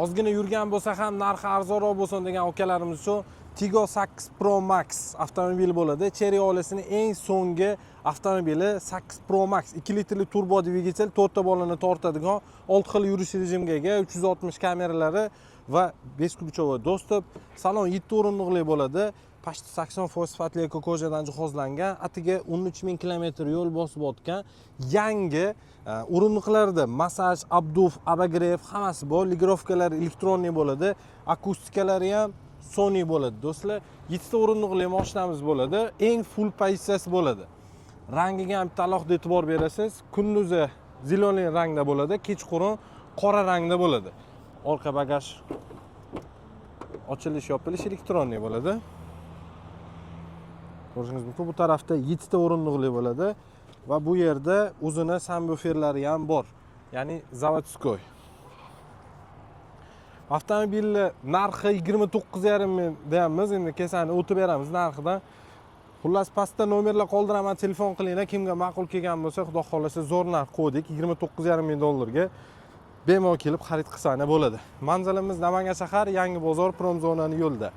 ozgina yurgan bo'lsa ham narxi arzonroq bo'lsin degan akalarimiz uchun Tiggo 8 Pro Max avtomobil bo'ladi. Chery oilasining eng so'nggi avtomobili 8 Pro Max 2 litrli turbo dvigatel, 4 ta bolani tortadigan, 6 xil yurish rejimiga ega, 360 kameralari va 5 ключевой достуp. Salon 7 o'rinliqli bo'ladi. Почти 80% sifatli ekokojadan jihozlangan, atiga 13000 kilometr yo'l bosib o'tgan yangi o'rindiqlarda massaj, obduf, abagrev hammasi bor. Ligirovkalar elektronniy bo'ladi, akustikalari ham Sony bo'ladi. Do'stlar, 7 ta o'rindiqli mashinamiz bo'ladi. Eng full pozitsiyasi bo'ladi. Rangiga ham bitta alohida e'tibor berasiz. Kunduzi ziloniy rangda bo'ladi, kechqurun qora rangda bo'ladi. Orqa bagaj ochilish, yopilish elektronniy bo'ladi. Ko'rishingiz mumkin, bu tarafda 7 ta o'rindiqli bo'ladi va bu yerda o'zini subwooferlari ham bor. Ya'ni zavodskoy. Avtomobilni narxi 29,5 ming deyapmiz. Endi kesani o'tib beramiz narxidan. Xullas, pastda nomerlar qoldiraman, telefon qilinglar. Kimga ma'qul kelgan bo'lsa, xudo xolasa zo'r narx qo'ydik. 29,5 ming dollarga bemalol kelib xarid qilsanglar bo'ladi. Manzilimiz Namangan shahar, Yangi bozor, Promzonaning yo'lida.